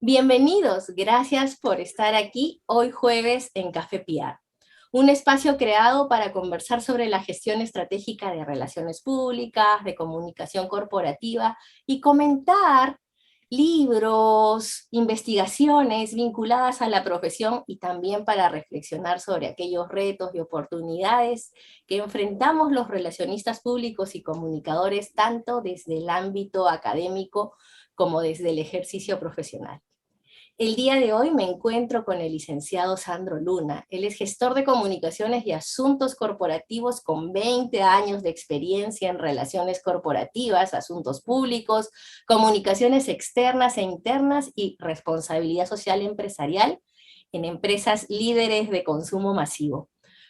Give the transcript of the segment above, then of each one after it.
Bienvenidos, gracias por estar aquí hoy jueves en Café PR, un espacio creado para conversar sobre la gestión estratégica de relaciones públicas, de comunicación corporativa y comentar libros, investigaciones vinculadas a la profesión y también para reflexionar sobre aquellos retos y oportunidades que enfrentamos los relacionistas públicos y comunicadores tanto desde el ámbito académico como desde el ejercicio profesional. El día de hoy me encuentro con el licenciado Sandro Luna. Él es gestor de comunicaciones y asuntos corporativos con 20 años de experiencia en relaciones corporativas, asuntos públicos, comunicaciones externas e internas y responsabilidad social empresarial en empresas líderes de consumo masivo.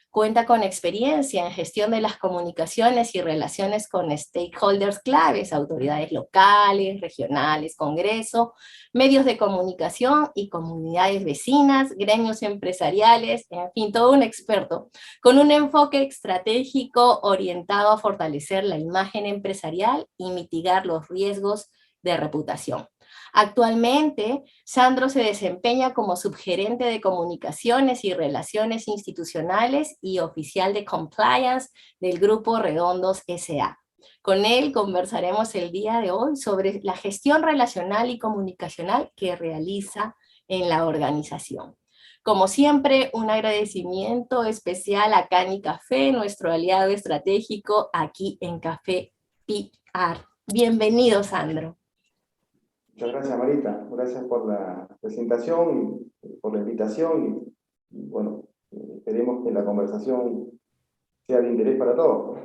Cuenta con experiencia en gestión de las comunicaciones y relaciones con stakeholders claves, autoridades locales, regionales, Congreso, medios de comunicación y comunidades vecinas, gremios empresariales, en fin, todo un experto, con un enfoque estratégico orientado a fortalecer la imagen empresarial y mitigar los riesgos de reputación. Actualmente, Sandro se desempeña como subgerente de comunicaciones y relaciones institucionales y oficial de compliance del Grupo Redondos S.A. Con él conversaremos el día de hoy sobre la gestión relacional y comunicacional que realiza en la organización. Como siempre, un agradecimiento especial a Cani Café, nuestro aliado estratégico aquí en Café PR. Bienvenido, Sandro. Muchas gracias, Marita. Gracias por la presentación y por la invitación. Y bueno, esperemos que la conversación sea de interés para todos.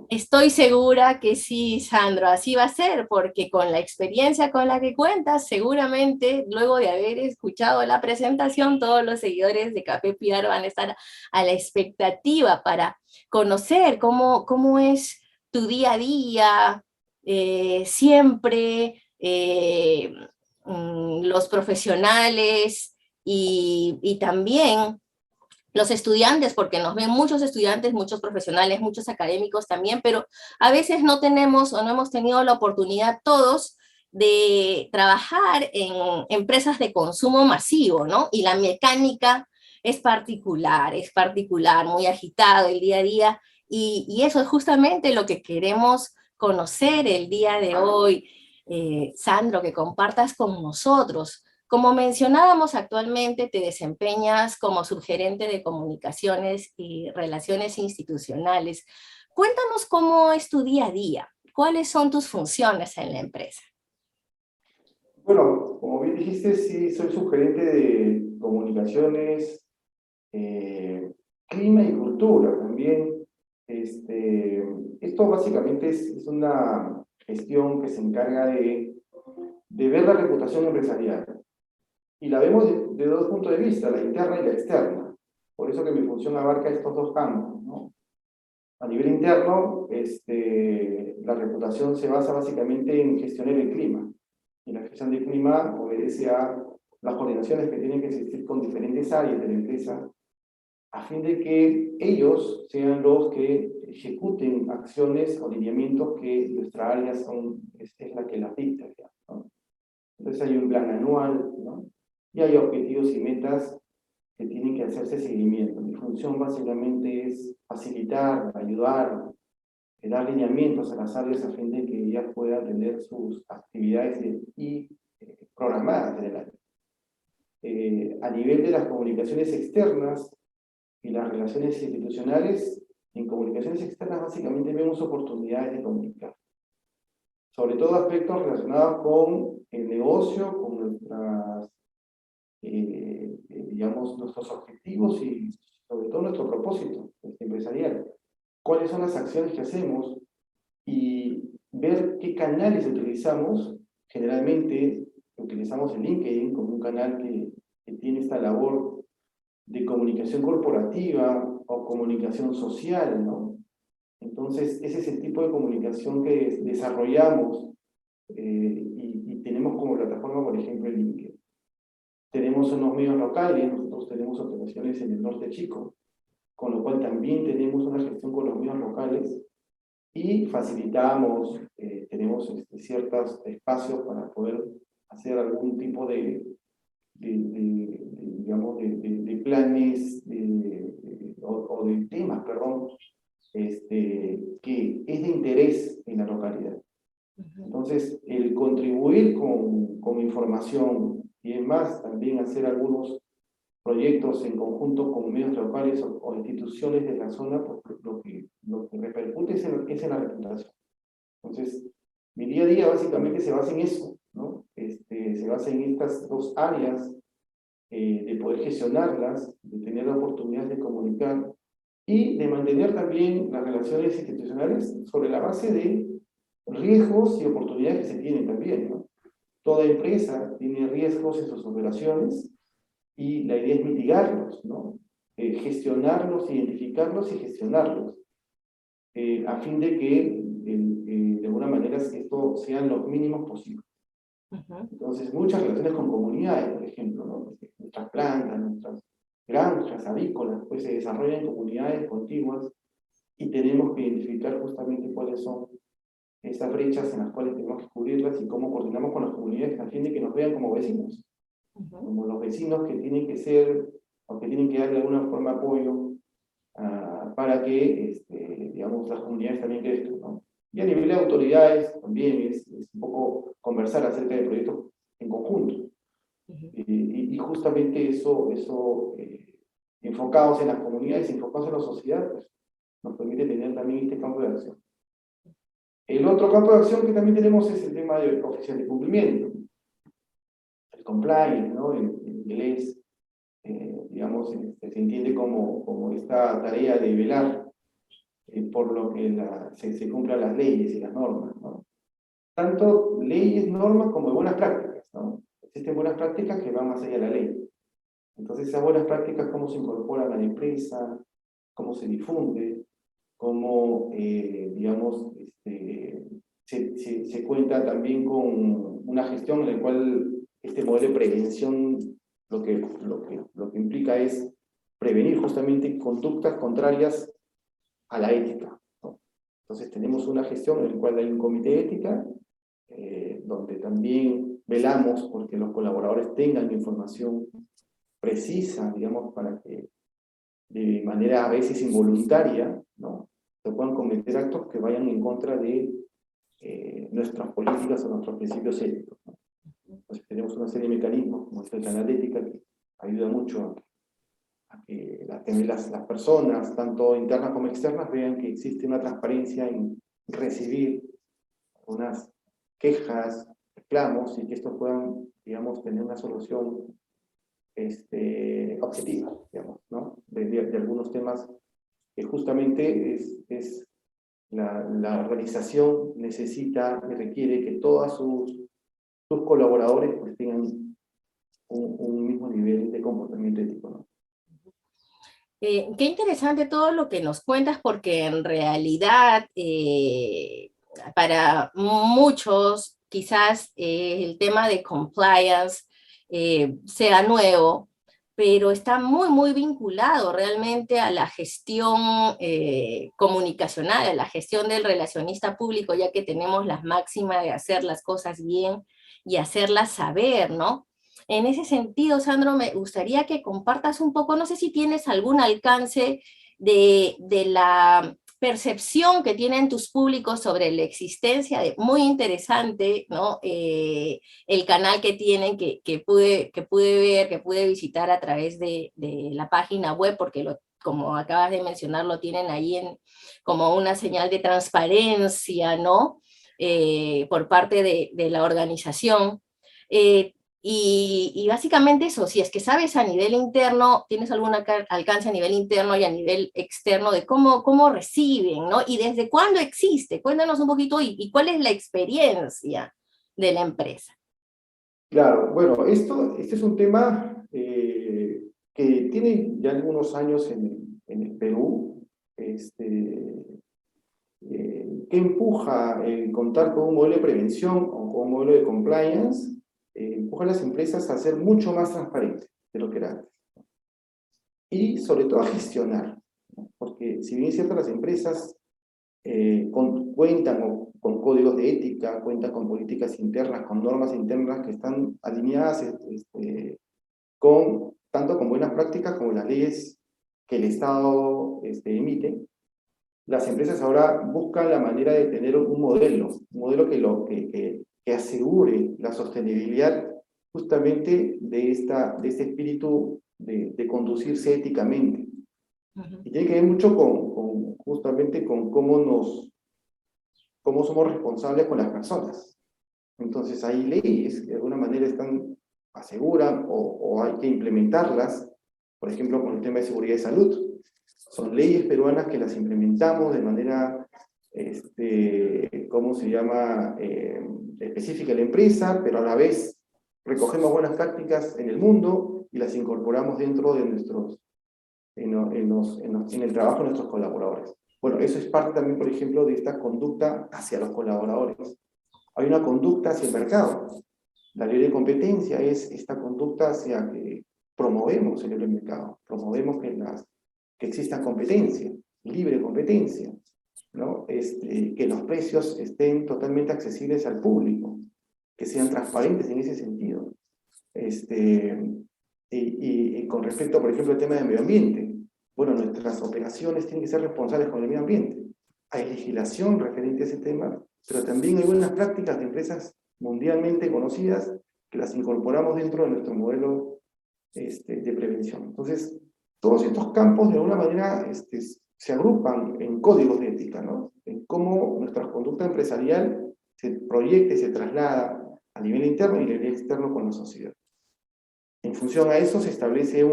Estoy segura que sí, Sandro, así va a ser, porque con la experiencia con la que cuentas, seguramente luego de haber escuchado la presentación, todos los seguidores de Café PR van a estar a la expectativa para conocer cómo es tu día a día, siempre los profesionales y también los estudiantes, porque nos ven muchos estudiantes, muchos profesionales, muchos académicos también, pero a veces no tenemos o no hemos tenido la oportunidad todos de trabajar en empresas de consumo masivo, ¿no? Y la mecánica es particular, muy agitado el día a día, y eso es justamente lo que queremos conocer el día de hoy, Sandro, que compartas con nosotros. Como mencionábamos, actualmente te desempeñas como subgerente de comunicaciones y relaciones institucionales. Cuéntanos cómo es tu día a día, cuáles son tus funciones en la empresa. Bueno, como bien dijiste, sí, soy subgerente de comunicaciones, clima y cultura también. Esto básicamente es una gestión que se encarga de ver la reputación empresarial. Y la vemos de dos puntos de vista, la interna y la externa. Por eso que mi función abarca estos dos campos, ¿no? A nivel interno, la reputación se basa básicamente en gestionar el clima. Y la gestión del clima obedece a las coordinaciones que tienen que existir con diferentes áreas de la empresa, a fin de que ellos sean los que ejecuten acciones o lineamientos que nuestra área es la que las dicta, ¿no? Entonces hay un plan anual, ¿no? Y hay objetivos y metas que tienen que hacerse seguimiento. Mi función básicamente es facilitar, ayudar, dar lineamientos a las áreas a fin de que ellas puedan tener sus actividades programadas en el año. A nivel de las comunicaciones externas y las relaciones institucionales, en comunicaciones externas básicamente vemos oportunidades de comunicar, sobre todo aspectos relacionados con el negocio, con digamos, nuestros objetivos y sobre todo nuestro propósito empresarial. ¿Cuáles son las acciones que hacemos? Y ver qué canales utilizamos. Generalmente utilizamos el LinkedIn como un canal que tiene esta labor de comunicación corporativa o comunicación social, ¿no? Entonces, ese es el tipo de comunicación que desarrollamos y tenemos como plataforma, por ejemplo, el LinkedIn. Tenemos unos medios locales, nosotros tenemos operaciones en el norte chico, con lo cual también tenemos una gestión con los medios locales y facilitamos, tenemos ciertos espacios para poder hacer algún tipo digamos, de planes o de temas, perdón, que es de interés en la localidad. Entonces, el contribuir con información y además también hacer algunos proyectos en conjunto con medios locales o instituciones de la zona, pues lo que repercute es en la reputación. Entonces, mi día a día básicamente se basa en eso, ¿no? Se basa en estas dos áreas, de poder gestionarlas, de tener la oportunidad de comunicar y de mantener también las relaciones institucionales sobre la base de riesgos y oportunidades que se tienen también, ¿no? Toda empresa tiene riesgos en sus operaciones y la idea es mitigarlos, ¿no? Gestionarlos, identificarlos y gestionarlos, a fin de que de alguna manera estos sean los mínimos posibles. Entonces, muchas relaciones con comunidades, por ejemplo, ¿no? Nuestras plantas, nuestras granjas avícolas, pues se desarrollan en comunidades contiguas y tenemos que identificar justamente cuáles son esas brechas en las cuales tenemos que cubrirlas y cómo coordinamos con las comunidades a fin de que nos vean como vecinos. Como los vecinos que tienen que ser, o que tienen que dar de alguna forma apoyo para que, digamos, las comunidades también crezcan, ¿no? Y a nivel de autoridades también es un poco conversar acerca de proyectos en conjunto. Y justamente eso enfocados en las comunidades, enfocados en la sociedad, pues, nos permite tener también este campo de acción. El otro campo de acción que también tenemos es el tema de oficial de cumplimiento, el compliance, ¿no? En inglés, digamos, se entiende como esta tarea de velar por lo que se cumplan las leyes y las normas, ¿no? Tanto leyes, normas, como buenas prácticas, ¿no? Existen buenas prácticas que van más allá de la ley. Entonces, esas buenas prácticas, cómo se incorporan a la empresa, cómo se difunde, cómo, digamos, se cuenta también con una gestión en la cual este modelo de prevención lo que implica es prevenir justamente conductas contrarias a la ética, ¿no? Entonces tenemos una gestión en la cual hay un comité de ética, donde también velamos porque los colaboradores tengan información precisa, digamos, para que de manera a veces involuntaria, ¿no?, se puedan cometer actos que vayan en contra de nuestras políticas o nuestros principios éticos, ¿no? Entonces tenemos una serie de mecanismos, como el canal de ética, que ayuda mucho a que las personas, tanto internas como externas, vean que existe una transparencia en recibir unas quejas, reclamos, y que estos puedan, digamos, tener una solución objetiva, digamos, ¿no? De algunos temas que justamente la organización necesita y requiere que todos sus colaboradores pues tengan un mismo nivel de comportamiento ético, ¿no? Qué interesante todo lo que nos cuentas, porque en realidad para muchos quizás el tema de compliance sea nuevo, pero está muy, muy vinculado realmente a la gestión comunicacional, a la gestión del relacionista público, ya que tenemos la máxima de hacer las cosas bien y hacerlas saber, ¿no? En ese sentido, Sandro, me gustaría que compartas un poco, no sé si tienes algún alcance de la percepción que tienen tus públicos sobre la existencia de, muy interesante, ¿no? El canal que tienen, que pude ver, que pude visitar a través de la página web, porque como acabas de mencionar, lo tienen ahí como una señal de transparencia, ¿no? Por parte de la organización. Y básicamente eso, si es que sabes a nivel interno, tienes algún alcance a nivel interno y a nivel externo de cómo reciben, ¿no? Y desde cuándo existe. Cuéntanos un poquito y cuál es la experiencia de la empresa. Claro, bueno, este es un tema que tiene ya algunos años en el Perú, que empuja el contar con un modelo de prevención o con un modelo de compliance, empuja a las empresas a ser mucho más transparentes de lo que era antes. Y sobre todo a gestionar, ¿no? Porque si bien es cierto, las empresas cuentan o con códigos de ética, cuenta con políticas internas, con normas internas que están alineadas tanto con buenas prácticas como las leyes que el Estado emite. Las empresas ahora buscan la manera de tener un modelo que asegure la sostenibilidad justamente de este espíritu de conducirse éticamente. Y tiene que ver mucho justamente con cómo somos responsables con las personas. Entonces hay leyes que de alguna manera aseguran o hay que implementarlas, por ejemplo, con el tema de seguridad y salud. Son leyes peruanas que las implementamos de manera, ¿cómo se llama?, específica en la empresa, pero a la vez recogemos buenas prácticas en el mundo y las incorporamos dentro de en el trabajo de nuestros colaboradores. Bueno, eso es parte también, por ejemplo, de esta conducta hacia los colaboradores. Hay una conducta hacia el mercado. La libre competencia es esta conducta hacia que promovemos el libre mercado, promovemos que exista competencia, libre competencia, ¿no? Que los precios estén totalmente accesibles al público, que sean transparentes en ese sentido. Y con respecto, por ejemplo, al tema del medio ambiente, bueno, nuestras operaciones tienen que ser responsables con el medio ambiente. Hay legislación referente a ese tema, pero también hay buenas prácticas de empresas mundialmente conocidas que las incorporamos dentro de nuestro modelo de prevención. Entonces, todos estos campos de alguna manera se agrupan en códigos de ética, ¿no? En cómo nuestra conducta empresarial se proyecta y se traslada a nivel interno y a nivel externo con la sociedad. En función a eso se establece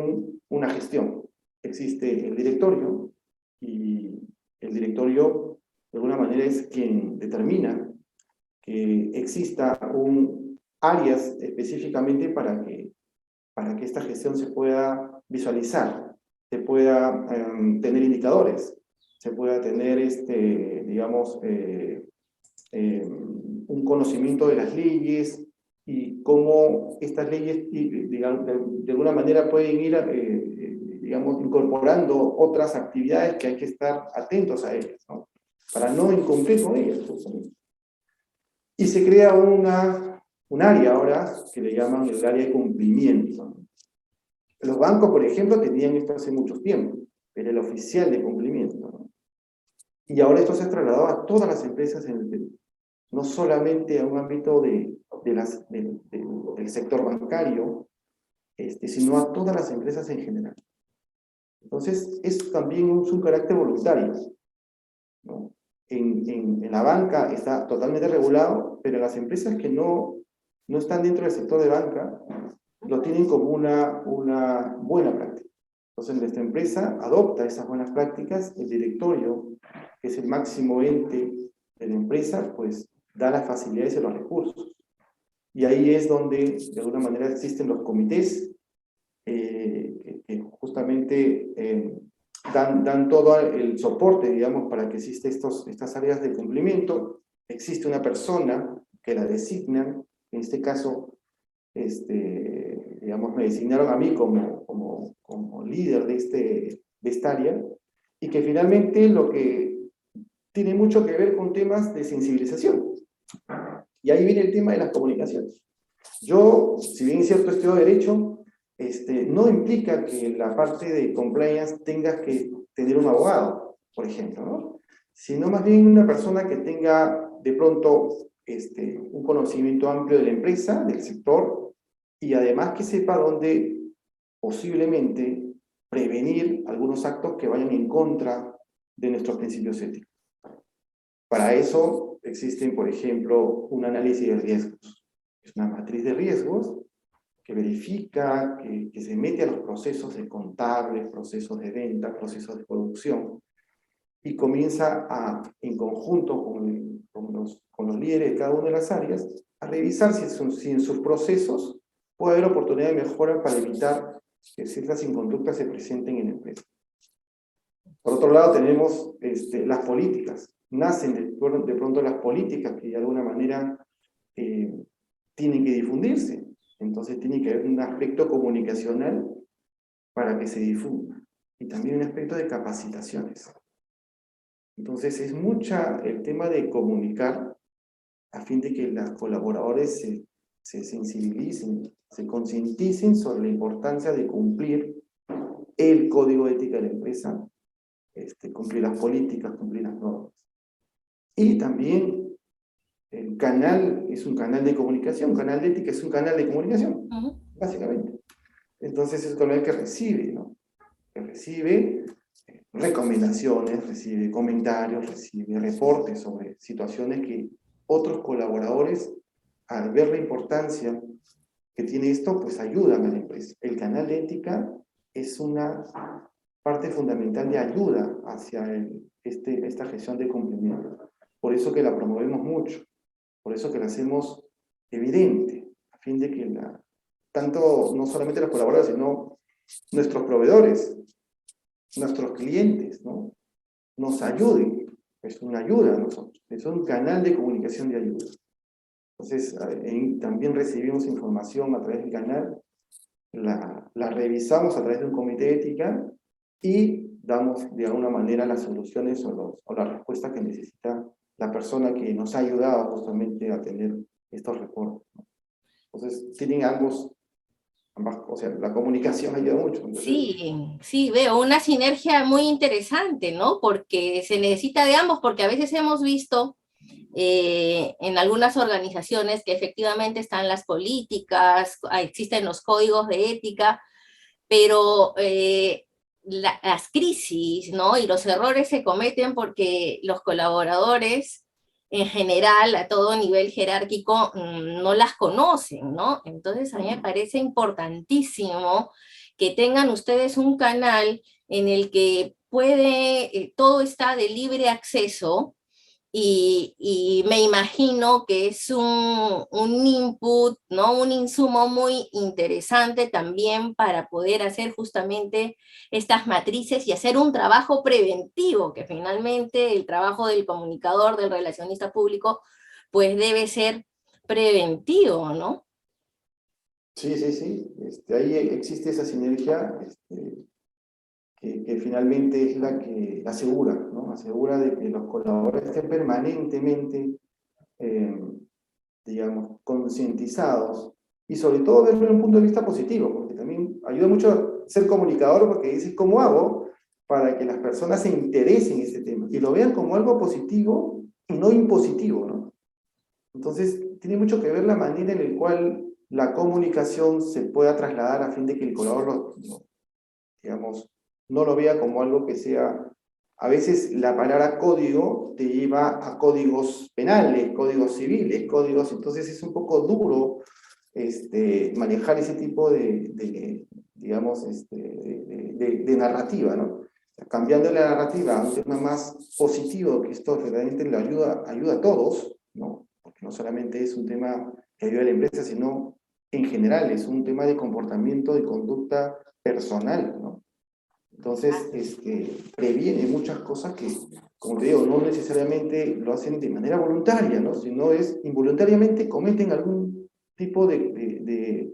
una gestión. Existe el directorio, y el directorio de alguna manera es quien determina que exista áreas específicamente para que esta gestión se pueda visualizar, se pueda tener indicadores, se pueda tener, digamos, un conocimiento de las leyes y cómo estas leyes, digamos, de alguna manera pueden ir, digamos, incorporando otras actividades que hay que estar atentos a ellas, ¿no? Para no incumplir con ellas. Y se crea un área ahora que le llaman el área de cumplimiento. Los bancos, por ejemplo, tenían esto hace mucho tiempo, era el oficial de cumplimiento, ¿no? Y ahora esto se ha trasladado a todas las empresas en el Perú, no solamente a un ámbito del sector bancario, sino a todas las empresas en general. Entonces, es también un carácter voluntario, ¿no? En la banca está totalmente regulado, pero las empresas que no están dentro del sector de banca lo tienen como una buena práctica. Entonces, nuestra empresa adopta esas buenas prácticas, el directorio, que es el máximo ente de la empresa, pues da las facilidades y los recursos. Y ahí es donde, de alguna manera, existen los comités que justamente dan todo el soporte, digamos, para que existen estas áreas de cumplimiento. Existe una persona que la designan, en este caso, digamos, me designaron a mí como líder de esta área, y que finalmente lo que tiene mucho que ver con temas de sensibilización. Y ahí viene el tema de las comunicaciones. Yo, si bien es cierto, estudio Derecho, no implica que la parte de compliance tenga que tener un abogado, por ejemplo, ¿no? Sino más bien una persona que tenga de pronto un conocimiento amplio de la empresa, del sector, y además que sepa dónde posiblemente prevenir algunos actos que vayan en contra de nuestros principios éticos. Para eso existen, por ejemplo, un análisis de riesgos. Es una matriz de riesgos que verifica, que se mete a los procesos de contables, procesos de venta, procesos de producción, y comienza en conjunto con los líderes de cada una de las áreas, a revisar si en sus procesos puede haber oportunidad de mejora para evitar que ciertas inconductas se presenten en la empresa. Por otro lado, tenemos las políticas. Nacen de pronto las políticas que de alguna manera tienen que difundirse. Entonces tiene que haber un aspecto comunicacional para que se difunda. Y también un aspecto de capacitaciones. Entonces es mucha el tema de comunicar a fin de que los colaboradores se sensibilicen, se concienticen sobre la importancia de cumplir el código de ética de la empresa, cumplir las políticas, cumplir las normas. Y también el canal es un canal de comunicación, canal de ética es un canal de comunicación, básicamente. Entonces es un canal que recibe, ¿no? Que recibe recomendaciones, recibe comentarios, recibe reportes sobre situaciones que otros colaboradores, al ver la importancia que tiene esto, pues ayudan a la empresa. El canal de ética es una parte fundamental de ayuda hacia esta gestión de cumplimiento. Por eso que la promovemos mucho, por eso que la hacemos evidente, a fin de que tanto no solamente los colaboradores, sino nuestros proveedores, nuestros clientes, ¿no? Nos ayuden. Es una ayuda a nosotros, es un canal de comunicación de ayuda. Entonces, también recibimos información a través del canal, la revisamos a través de un comité de ética y damos de alguna manera las soluciones o las respuestas que necesita la persona que nos ha ayudado justamente a tener estos reportes, ¿no? Entonces, tienen ambos, o sea, la comunicación ayuda mucho. Entonces, Sí, sí, veo una sinergia muy interesante, ¿no? Porque se necesita de ambos, porque a veces hemos visto en algunas organizaciones que efectivamente están las políticas, existen los códigos de ética, pero las crisis, ¿no? Y los errores se cometen porque los colaboradores en general, a todo nivel jerárquico, no las conocen, ¿no? Entonces a mí me parece importantísimo que tengan ustedes un canal en el que todo está de libre acceso, y me imagino que es un input, ¿no? Un insumo muy interesante también para poder hacer justamente estas matrices y hacer un trabajo preventivo, que finalmente el trabajo del comunicador, del relacionista público, pues debe ser preventivo, ¿no? sí, sí, sí. Ahí existe esa sinergia que finalmente es la que asegura, ¿no? Asegura de que los colaboradores estén permanentemente, eh, digamos, concientizados y sobre todo verlo desde un punto de vista positivo, porque también ayuda mucho ser comunicador porque dices, ¿cómo hago para que las personas se interesen en este tema y lo vean como algo positivo y no impositivo, ¿no? Entonces, tiene mucho que ver la manera en la cual la comunicación se pueda trasladar a fin de que el colaborador, digamos, no lo vea como algo que sea... A veces la palabra código te lleva a códigos penales, códigos civiles, códigos... Entonces es un poco duro manejar ese tipo digamos, de narrativa, ¿no? Cambiando la narrativa a un tema más positivo, que esto realmente le ayuda a todos, ¿no? Porque no solamente es un tema que ayuda a la empresa, sino en general es un tema de comportamiento, de conducta personal, ¿no? Entonces, previene muchas cosas que, como te digo, no necesariamente lo hacen de manera voluntaria, ¿no? Sino es involuntariamente cometen algún tipo de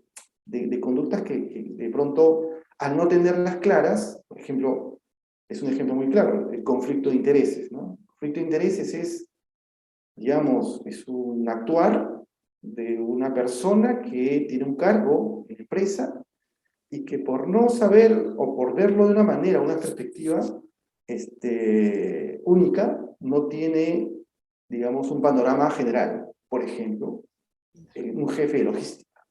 conductas que de pronto, al no tenerlas claras, por ejemplo, es un ejemplo muy claro, el conflicto de intereses, ¿no? El conflicto de intereses es, digamos, es un actuar de una persona que tiene un cargo en la empresa y que por no saber o por verlo de una manera, una perspectiva única, no tiene, digamos, un panorama general. Por ejemplo, un jefe de logística.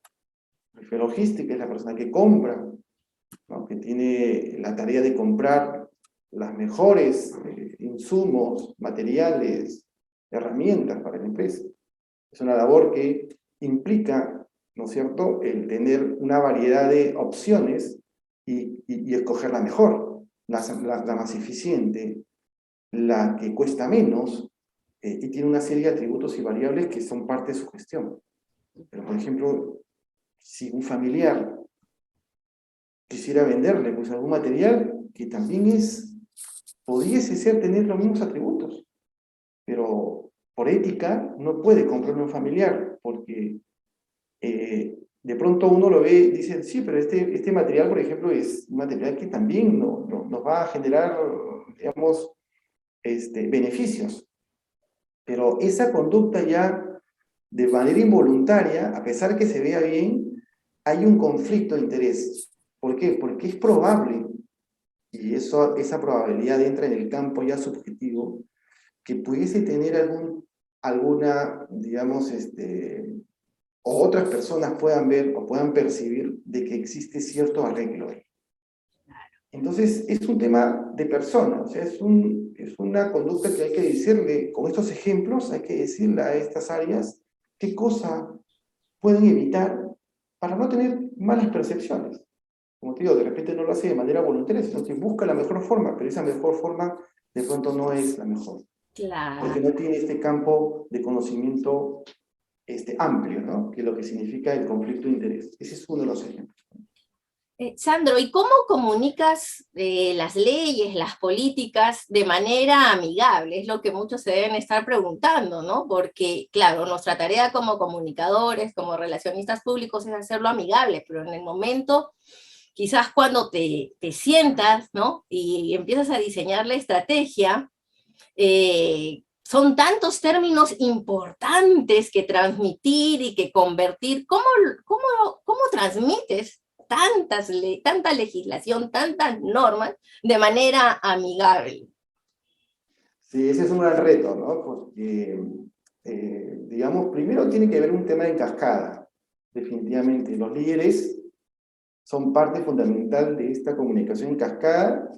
El jefe de logística es la persona que compra, ¿no? Que tiene la tarea de comprar las mejores insumos, materiales, herramientas para la empresa. Es una labor que implica, ¿no es cierto?, el tener una variedad de opciones y escoger la mejor, la más eficiente, la que cuesta menos, y tiene una serie de atributos y variables que son parte de su gestión. Pero, por ejemplo, si un familiar quisiera venderle pues, algún material que también pudiese ser tener los mismos atributos, pero por ética no puede comprarle a un familiar, porque de pronto uno lo ve y dice, sí, pero este material, por ejemplo, es un material que también nos va a generar, digamos, beneficios. Pero esa conducta ya, de manera involuntaria, a pesar que se vea bien, hay un conflicto de interés. ¿Por qué? Porque es probable, y esa probabilidad entra en el campo ya subjetivo, que pudiese tener alguna, digamos, o otras personas puedan ver o puedan percibir de que existe cierto arreglo ahí. Entonces, es un tema de persona, o sea, es una conducta que hay que decirle, con estos ejemplos, hay que decirle a estas áreas qué cosa pueden evitar para no tener malas percepciones. Como te digo, de repente no lo hace de manera voluntaria, sino que busca la mejor forma, pero esa mejor forma de pronto no es la mejor. Claro. Porque no tiene este campo de conocimiento amplio, ¿no? Que es lo que significa el conflicto de interés. Ese es uno de los ejemplos. Sandro, ¿y cómo comunicas las leyes, las políticas de manera amigable? Es lo que muchos se deben estar preguntando, ¿no? Porque, claro, nuestra tarea como comunicadores, como relacionistas públicos es hacerlo amigable, pero en el momento, quizás cuando te sientas, ¿no? Y empiezas a diseñar la estrategia, son tantos términos importantes que transmitir y que convertir. ¿Cómo transmites tanta legislación, tantas normas de manera amigable? Sí, ese es un gran reto, ¿no? Porque, digamos, primero tiene que haber un tema de cascada, definitivamente. Los líderes son parte fundamental de esta comunicación en cascada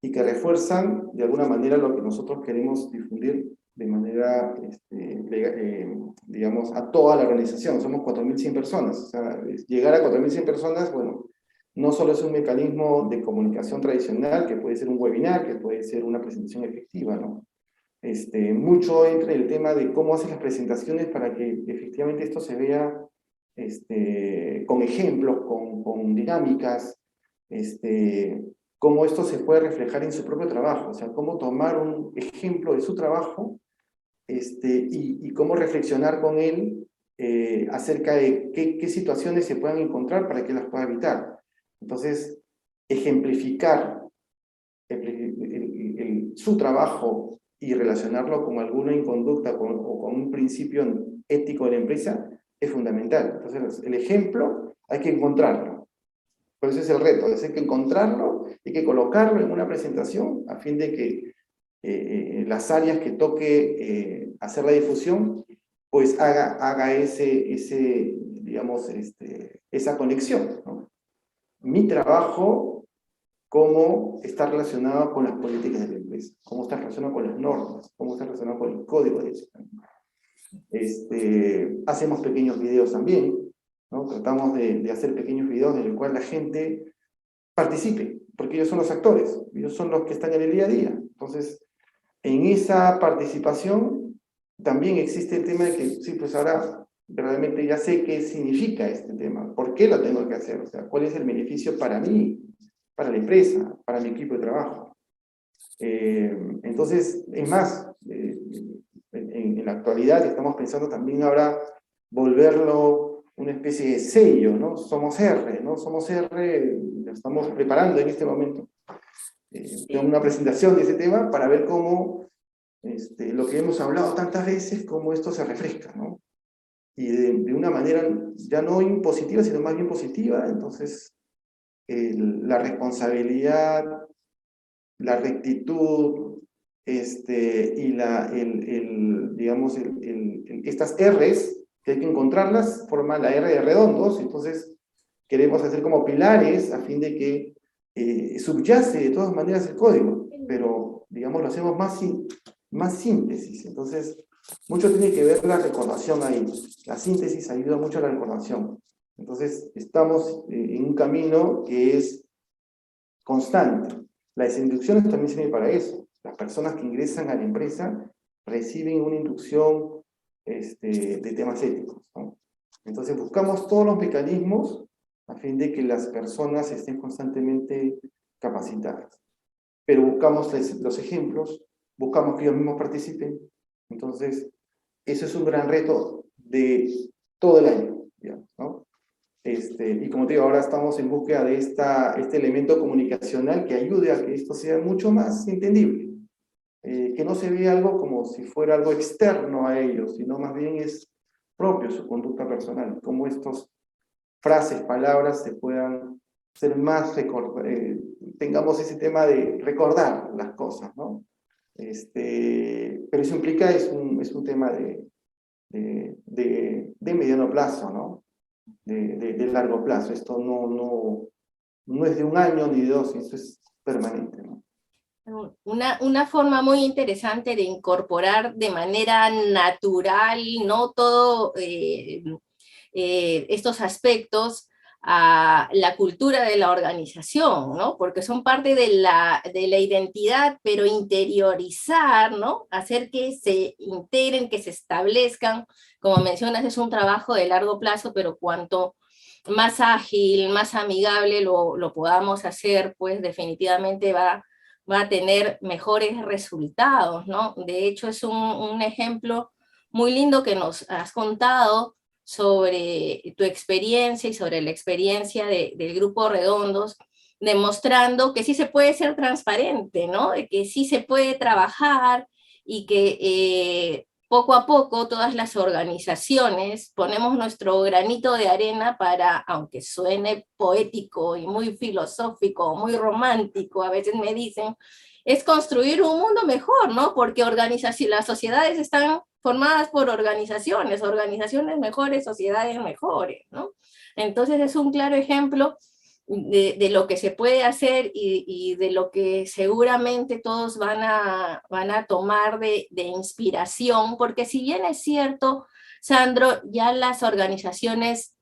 y que refuerzan de alguna manera lo que nosotros queremos difundir de manera, digamos, a toda la organización. Somos 4.100 personas. O sea, llegar a 4.100 personas, bueno, no solo es un mecanismo de comunicación tradicional, que puede ser un webinar, que puede ser una presentación efectiva, ¿no? Mucho entra en el tema de cómo haces las presentaciones para que efectivamente esto se vea con ejemplos, con dinámicas, cómo esto se puede reflejar en su propio trabajo, o sea, cómo tomar un ejemplo de su trabajo y cómo reflexionar con él acerca de qué situaciones se puedan encontrar para que las pueda evitar. Entonces, ejemplificar su trabajo y relacionarlo con alguna inconducta o con un principio ético de la empresa es fundamental. Entonces, el ejemplo hay que encontrarlo. Por eso es el reto, hay que encontrarlo, hay que colocarlo en una presentación a fin de que las áreas que toque hacer la difusión, pues haga digamos, esa conexión, ¿no? Mi trabajo, cómo está relacionado con las políticas de la empresa, cómo está relacionado con las normas, cómo está relacionado con el código de ética. Hacemos pequeños videos también, ¿no? Tratamos de hacer pequeños videos en el cual la gente participe, porque ellos son los actores, ellos son los que están en el día a día. Entonces, en esa participación también existe el tema de que, sí, pues ahora realmente ya sé qué significa este tema, por qué lo tengo que hacer, o sea, cuál es el beneficio para mí, para la empresa, para mi equipo de trabajo. Entonces, es más, en la actualidad estamos pensando también ahora volverlo una especie de sello, ¿no? Somos R, ¿no? Somos R, lo estamos preparando en este momento. Tengo una presentación de ese tema para ver cómo lo que hemos hablado tantas veces, cómo esto se refresca, ¿no? Y de una manera ya no impositiva, sino más bien positiva. Entonces, la responsabilidad, la rectitud, y digamos, estas R's, que hay que encontrarlas, forman la R de redondos. Entonces, queremos hacer como pilares a fin de que subyace de todas maneras el código, pero, digamos, lo hacemos más síntesis. Entonces, mucho tiene que ver la recordación ahí. La síntesis ayuda mucho a la recordación. Entonces, estamos en un camino que es constante. Las inducciones también sirven para eso. Las personas que ingresan a la empresa reciben una inducción de temas éticos, ¿no? Entonces buscamos todos los mecanismos a fin de que las personas estén constantemente capacitadas. Pero buscamos los ejemplos, buscamos que ellos mismos participen. Entonces, eso es un gran reto de todo el año, digamos, ¿no? Y como te digo, ahora estamos en búsqueda de este elemento comunicacional que ayude a que esto sea mucho más entendible. Que que no se vea algo como si fuera algo externo a ellos, sino más bien es propio su conducta personal, cómo estas frases, palabras se puedan ser más, tengamos ese tema de recordar las cosas, ¿no? Pero eso implica, es un tema de mediano plazo, ¿no? De largo plazo. Esto no es de un año ni de dos, eso es permanente, ¿no? Una forma muy interesante de incorporar de manera natural, no todo estos aspectos a la cultura de la organización, ¿no? Porque son parte de la identidad, pero interiorizar, ¿no? Hacer que se integren, que se establezcan, como mencionas, es un trabajo de largo plazo, pero cuanto más ágil, más amigable lo podamos hacer, pues definitivamente va a tener mejores resultados, ¿no? De hecho, es un ejemplo muy lindo que nos has contado sobre tu experiencia y sobre la experiencia del Grupo Redondos, demostrando que sí se puede ser transparente, ¿no? De que sí se puede trabajar y que poco a poco todas las organizaciones ponemos nuestro granito de arena para, aunque suene poético y muy filosófico, muy romántico, a veces me dicen, es construir un mundo mejor, ¿no? Porque las sociedades están formadas por organizaciones mejores, sociedades mejores, ¿no? Entonces es un claro ejemplo de lo que se puede hacer y de lo que seguramente todos van a tomar de inspiración, porque si bien es cierto, Sandro, ya las organizaciones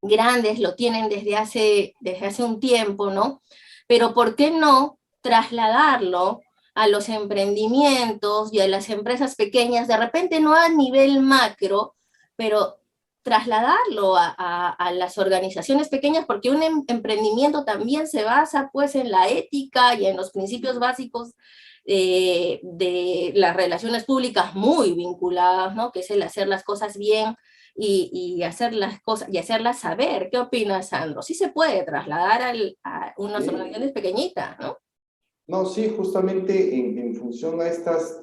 grandes lo tienen desde hace un tiempo, ¿no? Pero ¿por qué no trasladarlo a los emprendimientos y a las empresas pequeñas, de repente no a nivel macro, pero trasladarlo a las organizaciones pequeñas, porque un emprendimiento también se basa pues en la ética y en los principios básicos de las relaciones públicas muy vinculadas, ¿no? Que es el hacer las cosas bien y hacer las cosas y hacerlas saber. ¿Qué opinas, Sandro? Sí se puede trasladar a unas Sí. organizaciones pequeñitas, ¿no? No, sí, justamente en función a estas,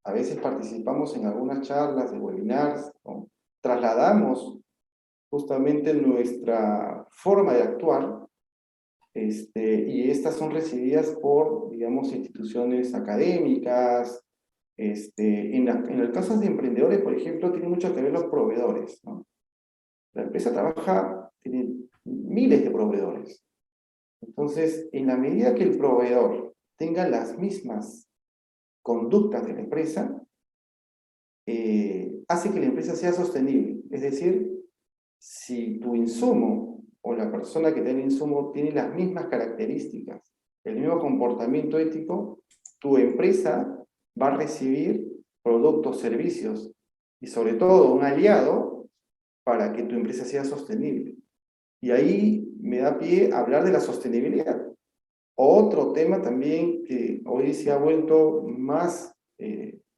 a veces participamos en algunas charlas de webinars, ¿no? Trasladamos justamente nuestra forma de actuar, y estas son recibidas por, digamos, instituciones académicas. En el caso de emprendedores, por ejemplo, tiene mucho que ver los proveedores, ¿no? La empresa trabaja, tiene miles de proveedores. Entonces, en la medida que el proveedor tenga las mismas conductas de la empresa, hace que la empresa sea sostenible. Es decir, si tu insumo o la persona que tiene el insumo tiene las mismas características, el mismo comportamiento ético, tu empresa va a recibir productos, servicios y sobre todo un aliado para que tu empresa sea sostenible. Y ahí me da pie a hablar de la sostenibilidad. Otro tema también que hoy se ha vuelto más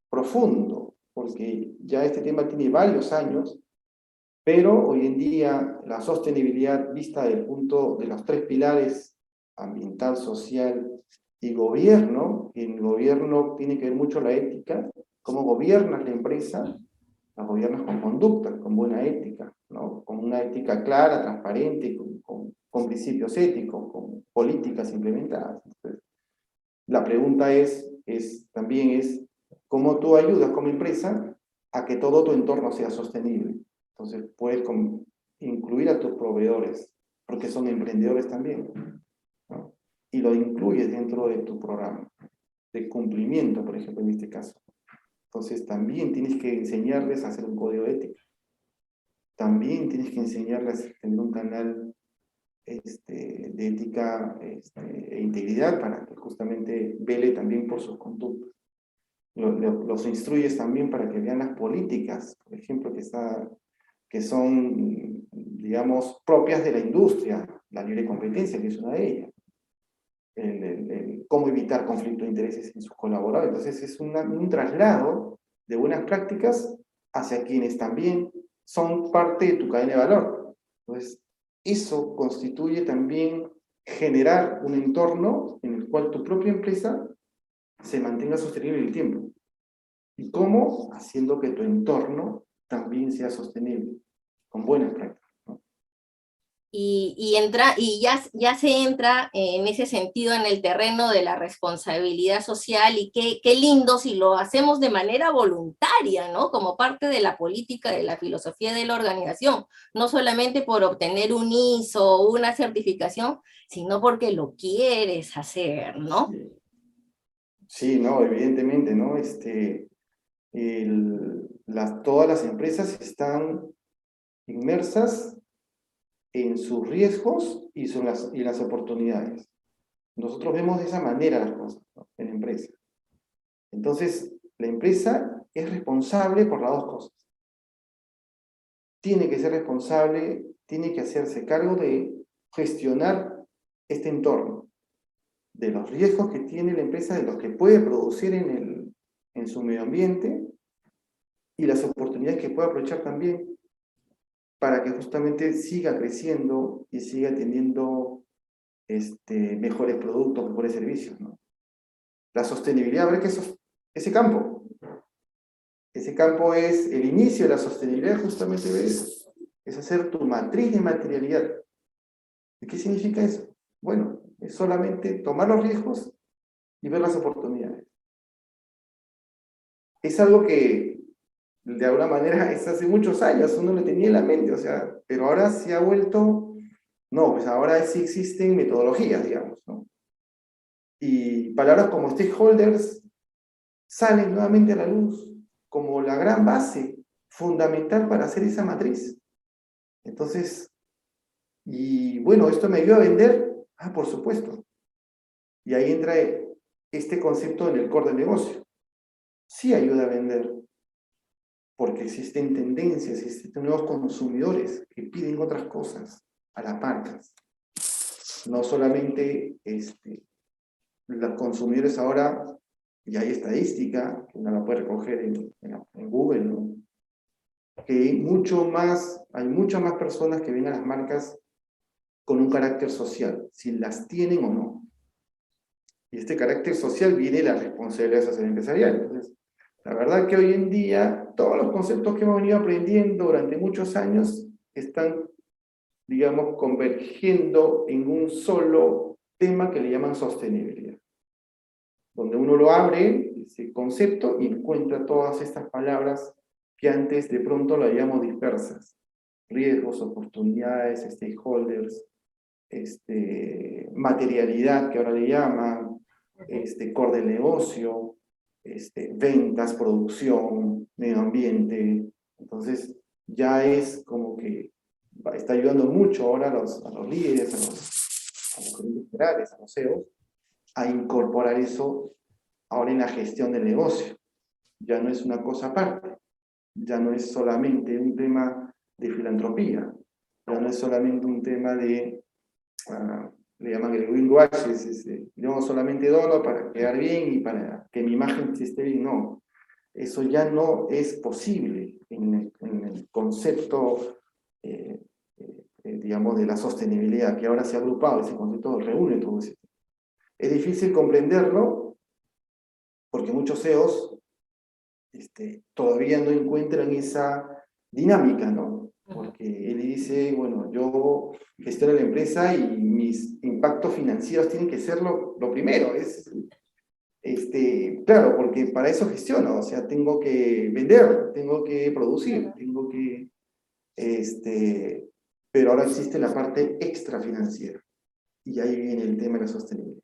profundo, porque ya este tema tiene varios años, pero hoy en día la sostenibilidad vista del punto de los tres pilares, ambiental, social y gobierno, en el gobierno tiene que ver mucho la ética, cómo gobiernas la empresa, la gobiernas con conducta, con buena ética, ¿no? Con una ética clara, transparente, con principios éticos, con políticas implementadas. Entonces, la pregunta también es, ¿cómo tú ayudas como empresa a que todo tu entorno sea sostenible? Entonces, puedes incluir a tus proveedores, porque son emprendedores también, ¿no? Y lo incluyes dentro de tu programa de cumplimiento, por ejemplo, en este caso. Entonces, también tienes que enseñarles a hacer un código ético. También tienes que enseñarles a tener un canal de ética e integridad para que justamente vele también por sus conductas. Los instruyes también para que vean las políticas, por ejemplo, que son, digamos, propias de la industria, la libre competencia, que es una de ellas. Cómo evitar conflicto de intereses en sus colaboradores. Entonces es un traslado de buenas prácticas hacia quienes también son parte de tu cadena de valor. Entonces, eso constituye también generar un entorno en el cual tu propia empresa se mantenga sostenible en el tiempo. ¿Y cómo? Haciendo que tu entorno también sea sostenible, con buenas prácticas, ¿no? Ya se entra en ese sentido en el terreno de la responsabilidad social, y qué lindo si lo hacemos de manera voluntaria, ¿no? Como parte de la política, de la filosofía de la organización, no solamente por obtener un ISO o una certificación, sino porque lo quieres hacer, ¿no? Sí, no, evidentemente, ¿no? Todas las empresas están inmersas en sus riesgos y las oportunidades. Nosotros vemos de esa manera las cosas, ¿no? En la empresa. Entonces, la empresa es responsable por las dos cosas. Tiene que ser responsable, tiene que hacerse cargo de gestionar este entorno, de los riesgos que tiene la empresa, de los que puede producir en su medio ambiente, y las oportunidades que puede aprovechar también para que justamente siga creciendo y siga teniendo mejores productos, mejores servicios, ¿no? La sostenibilidad, ver que ese campo es el inicio de la sostenibilidad, justamente es hacer tu matriz de materialidad. ¿Y qué significa eso? Bueno, es solamente tomar los riesgos y ver las oportunidades. Es algo que de alguna manera es hace muchos años, uno lo tenía en la mente, o sea, pero ahora se ha vuelto, no, pues ahora sí existen metodologías, digamos, ¿no? Y palabras como stakeholders salen nuevamente a la luz como la gran base fundamental para hacer esa matriz. Entonces, y bueno, ¿esto me ayuda a vender? Ah, por supuesto. Y ahí entra este concepto en el core del negocio. Sí ayuda a vender, porque existen tendencias, existen nuevos consumidores que piden otras cosas a las marcas. No solamente los consumidores ahora, y hay estadística, que uno la puede recoger en Google, ¿no? Que hay muchas más personas que ven a las marcas con un carácter social, si las tienen o no. Y este carácter social viene de la responsabilidad social empresarial. Entonces, la verdad que hoy en día, todos los conceptos que hemos venido aprendiendo durante muchos años están, digamos, convergiendo en un solo tema que le llaman sostenibilidad. Donde uno lo abre, ese concepto, y encuentra todas estas palabras que antes de pronto lo habíamos dispersas. Riesgos, oportunidades, stakeholders, materialidad, que ahora le llaman, core del negocio, ventas, producción, medio ambiente. Entonces, ya es como que está ayudando mucho ahora a los líderes, a los gerentes generales, a los CEOs, a incorporar eso ahora en la gestión del negocio. Ya no es una cosa aparte, ya no es solamente un tema de filantropía, ya no es solamente un tema de le llaman el greenwash, yo solamente dono para quedar bien y para que mi imagen esté bien. No, eso ya no es posible en el concepto, digamos, de la sostenibilidad, que ahora se ha agrupado, ese concepto reúne todo eso. Es difícil comprenderlo porque muchos CEOs todavía no encuentran esa dinámica, ¿no? Porque él dice, bueno, yo gestiono la empresa y mis impactos financieros tienen que ser lo primero. Claro, porque para eso gestiono, o sea, tengo que vender, tengo que producir, tengo que, pero ahora existe la parte extra financiera. Y ahí viene el tema de la sostenibilidad.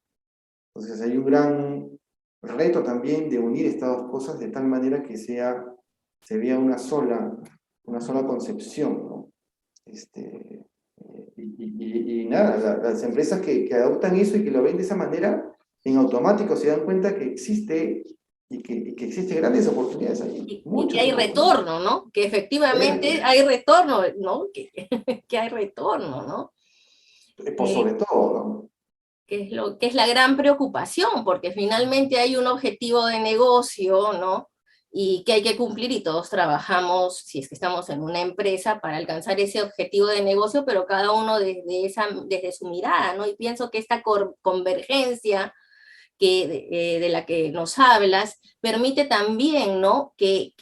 Entonces hay un gran reto también de unir estas dos cosas de tal manera que se vea una sola concepción, ¿no? Y nada, las empresas que adoptan eso y que lo ven de esa manera, en automático se dan cuenta que existe y que existen grandes oportunidades ahí, Y que muchas hay oportunidades. retorno, ¿no? Que efectivamente hay retorno, ¿no? Que hay retorno, ¿no? Por sobre todo, ¿no? Que es la gran preocupación, porque finalmente hay un objetivo de negocio, ¿no? Y que hay que cumplir, y todos trabajamos, si es que estamos en una empresa, para alcanzar ese objetivo de negocio, pero cada uno desde su mirada, ¿no? Y pienso que esta convergencia de la que nos hablas, permite también, ¿no?, que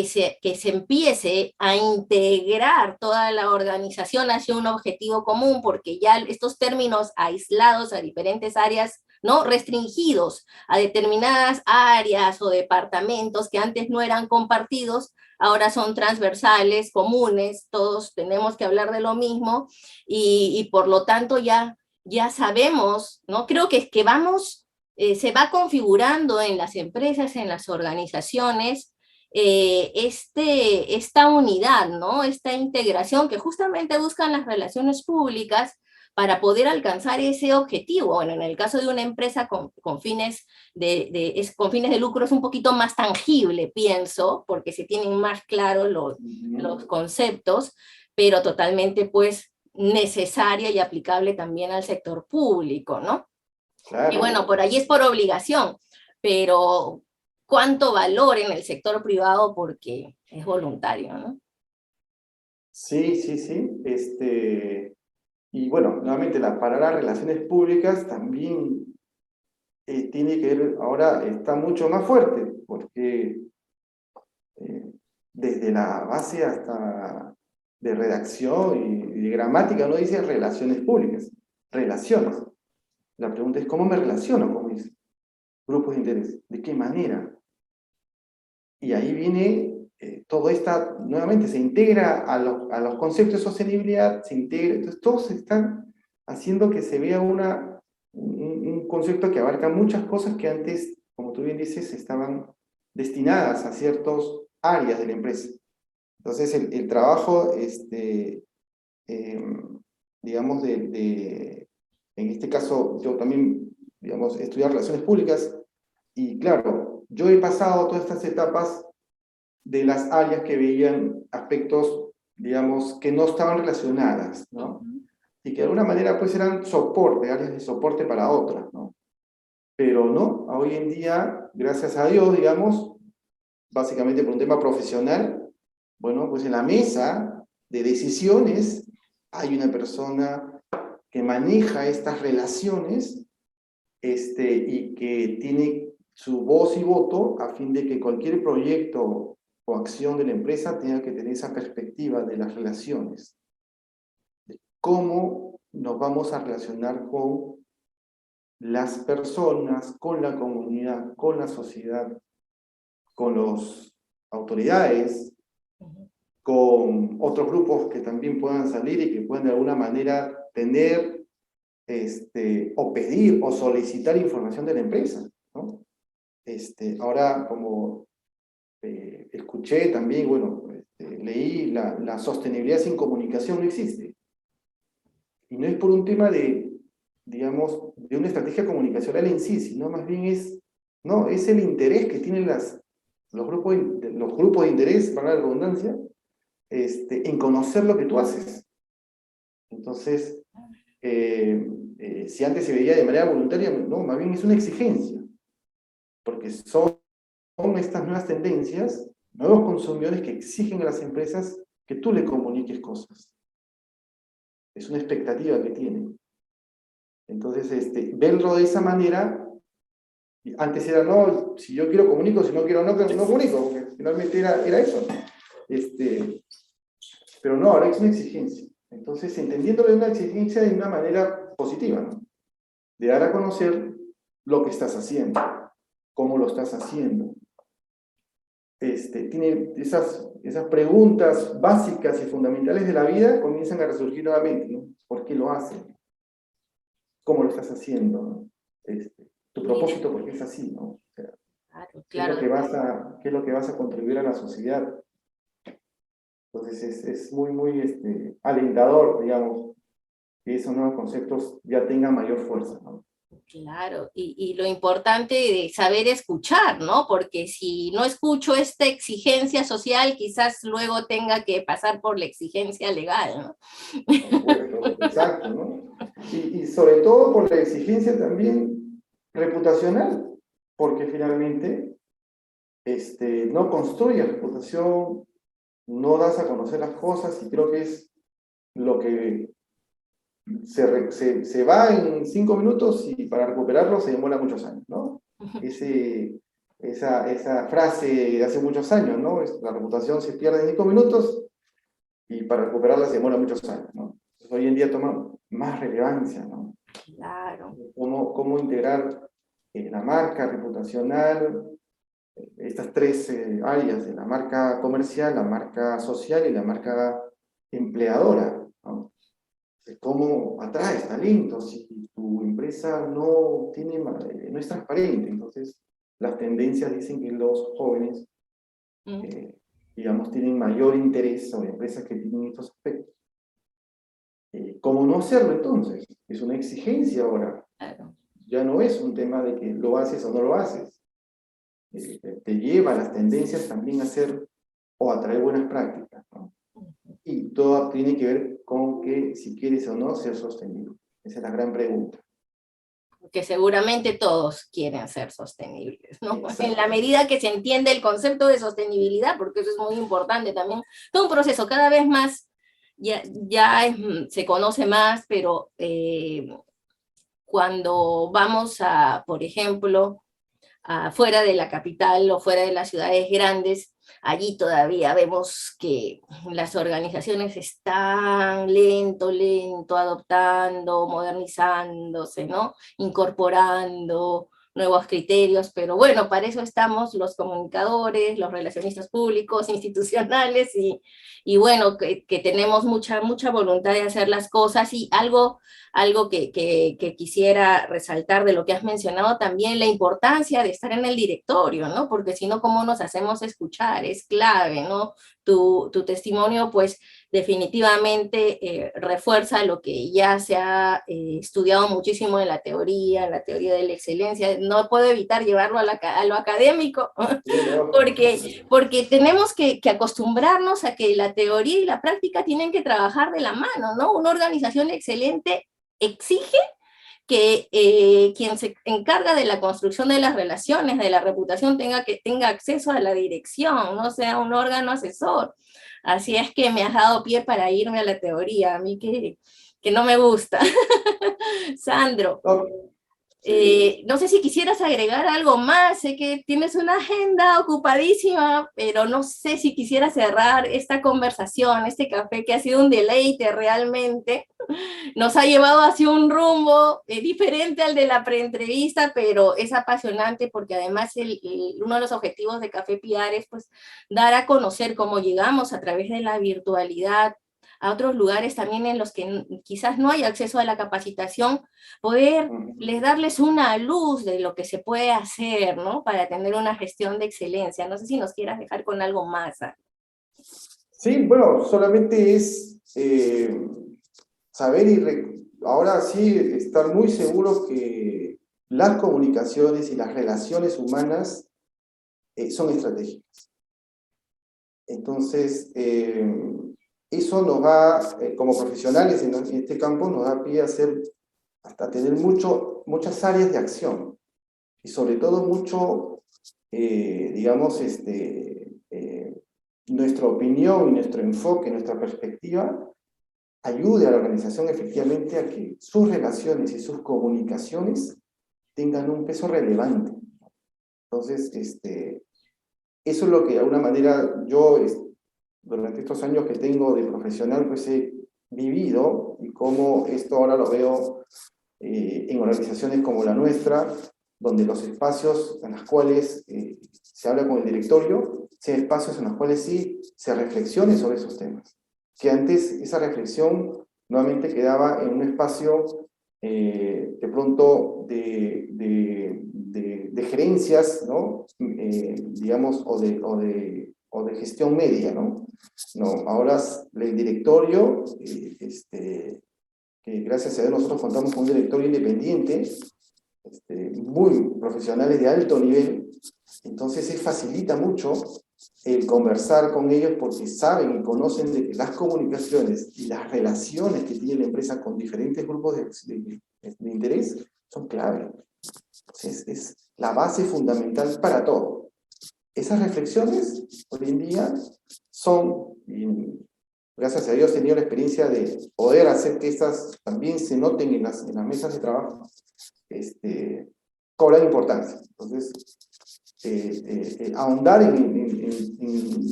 se empiece a integrar toda la organización hacia un objetivo común, porque ya estos términos aislados a diferentes áreas, ¿no?, restringidos a determinadas áreas o departamentos que antes no eran compartidos, ahora son transversales, comunes, todos tenemos que hablar de lo mismo, y por lo tanto ya sabemos, ¿no? Creo que vamos, se va configurando en las empresas, en las organizaciones, esta unidad, ¿no? Esta integración que justamente buscan las relaciones públicas para poder alcanzar ese objetivo. Bueno, en el caso de una empresa con fines con fines de lucro es un poquito más tangible, pienso, porque se tienen más claros los conceptos, pero totalmente, pues, necesaria y aplicable también al sector público, ¿no? Claro. Y bueno, por allí es por obligación, pero cuánto valor en el sector privado porque es voluntario, ¿no? Sí, sí, sí. Y bueno, nuevamente la palabra relaciones públicas también tiene que ver, ahora está mucho más fuerte, porque desde la base hasta de redacción y de gramática no dice relaciones públicas, relaciones. La pregunta es, ¿cómo me relaciono con mis grupos de interés? ¿De qué manera? Y ahí viene todo esta, nuevamente, se integra a los conceptos de sostenibilidad, se integra, entonces todos están haciendo que se vea un concepto que abarca muchas cosas que antes, como tú bien dices, estaban destinadas a ciertas áreas de la empresa. Entonces el trabajo, digamos, en este caso, yo también, digamos, estudiar relaciones públicas, y claro, yo he pasado todas estas etapas de las áreas que veían aspectos, digamos, que no estaban relacionadas, ¿no? Y que de alguna manera pues eran soporte, áreas de soporte para otras, ¿no? Pero no, hoy en día, gracias a Dios, digamos, básicamente por un tema profesional, bueno, pues en la mesa de decisiones hay una persona que maneja estas relaciones y que tiene su voz y voto a fin de que cualquier proyecto o acción de la empresa tenga que tener esa perspectiva de las relaciones. De cómo nos vamos a relacionar con las personas, con la comunidad, con la sociedad, con las autoridades, con otros grupos que también puedan salir y que puedan de alguna manera tener o pedir o solicitar información de la empresa, ¿no? Ahora, como escuché también, bueno, leí, la sostenibilidad sin comunicación no existe. Y no es por un tema de, digamos, de una estrategia comunicacional en sí, sino más bien no, es el interés que tienen los grupos de interés, para la redundancia, en conocer lo que tú haces. Entonces, si antes se veía de manera voluntaria, no, más bien es una exigencia, porque son estas nuevas tendencias, nuevos consumidores que exigen a las empresas que tú le comuniques cosas. Es una expectativa que tienen. Entonces, verlo de esa manera, antes era, no, si yo quiero comunico, si no quiero no comunico, porque finalmente era eso. Pero no, ahora es una exigencia. Entonces, entendiéndolo de una exigencia de una manera positiva, ¿no? De dar a conocer lo que estás haciendo, cómo lo estás haciendo. Tiene esas preguntas básicas y fundamentales de la vida comienzan a resurgir nuevamente, ¿no? ¿Por qué lo haces? ¿Cómo lo estás haciendo? ¿No? Tu propósito, ¿por qué es así? ¿No? O sea, Claro, ¿qué es lo claro. qué es lo que vas a contribuir a la sociedad? Entonces es muy, muy alentador, digamos, que esos nuevos conceptos ya tengan mayor fuerza, ¿no? Claro, y lo importante de saber escuchar, ¿no? Porque si no escucho esta exigencia social, quizás luego tenga que pasar por la exigencia legal, ¿no? Por supuesto, exacto, ¿no? Y sobre todo por la exigencia también reputacional, porque finalmente no construyes reputación, no das a conocer las cosas, y creo que es lo que se va en 5 minutos y para recuperarlo se demora muchos años, ¿no? Esa frase de hace muchos años, ¿no? La reputación se pierde en 5 minutos y para recuperarla se demora muchos años, ¿no? Entonces, hoy en día toma más relevancia, ¿no? Claro. Cómo integrar la marca reputacional, estas tres áreas de la marca comercial, la marca social y la marca empleadora, ¿no? Cómo atraes talentos si tu empresa no es transparente. Entonces, las tendencias dicen que los jóvenes, digamos, tienen mayor interés sobre empresas que tienen estos aspectos. ¿Cómo no hacerlo entonces? Es una exigencia ahora. Claro. Ya no es un tema de que lo haces o no lo haces. Te lleva a las tendencias también a hacer o a traer buenas prácticas, ¿no? Y todo tiene que ver con que si quieres o no ser sostenible. Esa es la gran pregunta. Que seguramente todos quieren ser sostenibles, ¿no? En la Exacto. medida que se entiende el concepto de sostenibilidad, porque eso es muy importante también, todo un proceso cada vez más, se conoce más, pero cuando vamos a, por ejemplo, fuera de la capital o fuera de las ciudades grandes, allí todavía vemos que las organizaciones están lento, adoptando, modernizándose, ¿no? Incorporando nuevos criterios, pero bueno, para eso estamos los comunicadores, los relacionistas públicos, institucionales, y bueno, que tenemos mucha voluntad de hacer las cosas, y algo que quisiera resaltar de lo que has mencionado también, la importancia de estar en el directorio, ¿no? Porque si no, ¿cómo nos hacemos escuchar? Es clave, ¿no? Tu testimonio, pues, definitivamente refuerza lo que ya se ha estudiado muchísimo en la teoría de la excelencia. No puedo evitar llevarlo a lo académico, Sí, no. porque tenemos que acostumbrarnos a que la teoría y la práctica tienen que trabajar de la mano, ¿no? Una organización excelente exige que quien se encarga de la construcción de las relaciones, de la reputación, tenga acceso a la dirección, no sea un órgano asesor. Así es que me has dado pie para irme a la teoría, a mí que no me gusta. Sandro, No, sí. no sé si quisieras agregar algo más, sé que tienes una agenda ocupadísima, pero no sé si quisieras cerrar esta conversación, este café que ha sido un deleite realmente. Nos ha llevado hacia un rumbo diferente al de la preentrevista, pero es apasionante porque además uno de los objetivos de Café Piar es pues dar a conocer cómo llegamos a través de la virtualidad a otros lugares también en los que quizás no hay acceso a la capacitación, poder darles una luz de lo que se puede hacer, ¿no? Para tener una gestión de excelencia. No sé si nos quieras dejar con algo más. Sí, bueno, solamente es saber ahora sí estar muy seguros que las comunicaciones y las relaciones humanas son estratégicas. Entonces, eso nos va, como profesionales en este campo, nos da pie a hacer, hasta tener muchas áreas de acción y sobre todo mucho, digamos, nuestra opinión y nuestro enfoque, nuestra perspectiva, ayude a la organización efectivamente a que sus relaciones y sus comunicaciones tengan un peso relevante. Entonces, eso es lo que de alguna manera yo, durante estos años que tengo de profesional, pues he vivido, y cómo esto ahora lo veo en organizaciones como la nuestra, donde los espacios en los cuales se habla con el directorio, sean espacios en los cuales sí se reflexione sobre esos temas. Que antes esa reflexión nuevamente quedaba en un espacio de pronto de gerencias, ¿no? Digamos, o de gestión media, ¿no? No, ahora el directorio, que gracias a Dios nosotros contamos con un directorio independiente, muy profesionales de alto nivel, entonces se facilita mucho el conversar con ellos porque saben y conocen de que las comunicaciones y las relaciones que tiene la empresa con diferentes grupos de interés son clave. Entonces es la base fundamental para todo. Esas reflexiones hoy en día son, gracias a Dios, he tenido la experiencia de poder hacer que estas también se noten en las mesas de trabajo, cobran importancia. Entonces, ahondar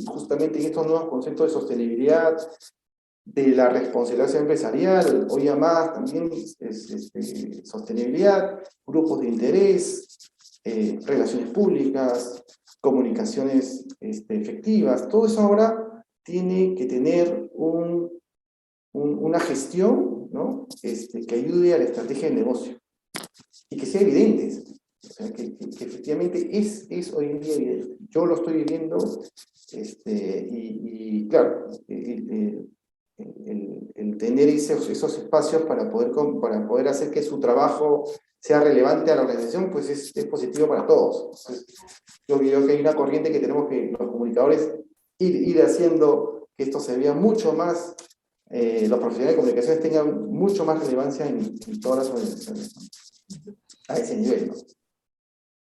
justamente en estos nuevos conceptos de sostenibilidad, de la responsabilidad empresarial, hoy más también sostenibilidad, grupos de interés, relaciones públicas, comunicaciones efectivas, todo eso ahora tiene que tener una gestión, ¿no? Que ayude a la estrategia de negocio y que sea evidente. O sea, que efectivamente es hoy en día evidente. Yo lo estoy viviendo, y claro, el tener esos espacios para poder hacer que su trabajo sea relevante a la organización, pues es positivo para todos. Entonces, yo creo que hay una corriente que tenemos que los comunicadores ir haciendo que esto se vea mucho más, los profesionales de comunicaciones tengan mucho más relevancia en todas las organizaciones, ¿no? A ese nivel, ¿no?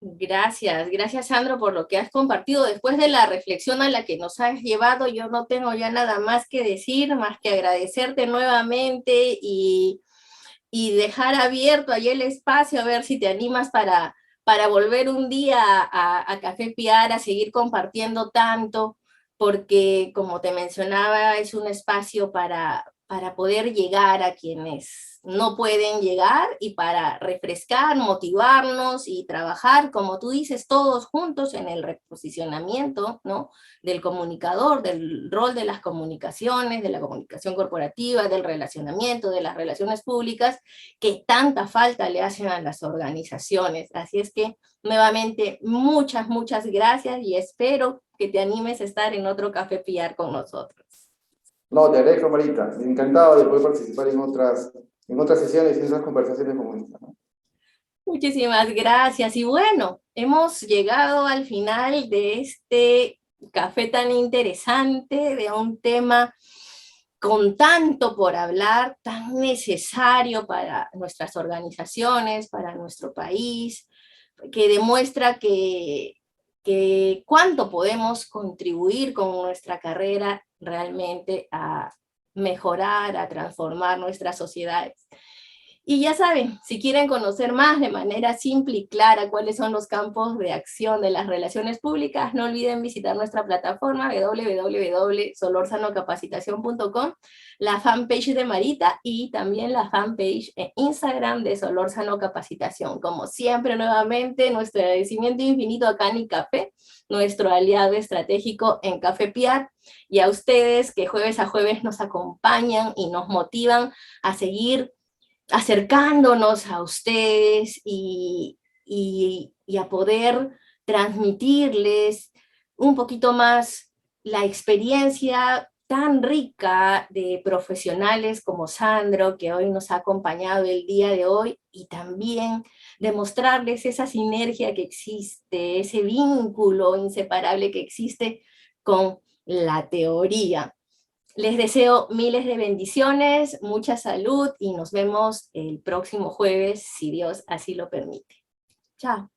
Gracias Sandro por lo que has compartido. Después de la reflexión a la que nos has llevado, yo no tengo ya nada más que decir, más que agradecerte nuevamente y dejar abierto ahí el espacio, a ver si te animas para volver un día a Café Piar, a seguir compartiendo tanto, porque como te mencionaba, es un espacio para poder llegar a quienes no pueden llegar y para refrescar, motivarnos y trabajar, como tú dices, todos juntos en el reposicionamiento, ¿no? Del comunicador, del rol de las comunicaciones, de la comunicación corporativa, del relacionamiento, de las relaciones públicas, que tanta falta le hacen a las organizaciones. Así es que, nuevamente, muchas gracias y espero que te animes a estar en otro Café Piar con nosotros. No, te agradezco, Marita. Encantado de poder participar en otras sesiones y en otras conversaciones como esta, ¿no? Muchísimas gracias. Y bueno, hemos llegado al final de este café tan interesante, de un tema con tanto por hablar, tan necesario para nuestras organizaciones, para nuestro país, que demuestra que cuánto podemos contribuir con nuestra carrera realmente a mejorar, a transformar nuestras sociedades. Y ya saben, si quieren conocer más de manera simple y clara cuáles son los campos de acción de las relaciones públicas, no olviden visitar nuestra plataforma www.solorsanocapacitación.com, la fanpage de Marita y también la fanpage en Instagram de Solórzano Capacitación. Como siempre, nuevamente, nuestro agradecimiento infinito a Cani Café, nuestro aliado estratégico en Café Piar, y a ustedes que jueves a jueves nos acompañan y nos motivan a seguir acercándonos a ustedes y a poder transmitirles un poquito más la experiencia tan rica de profesionales como Sandro, que hoy nos ha acompañado el día de hoy, y también demostrarles esa sinergia que existe, ese vínculo inseparable que existe con la teoría. Les deseo miles de bendiciones, mucha salud y nos vemos el próximo jueves, si Dios así lo permite. Chao.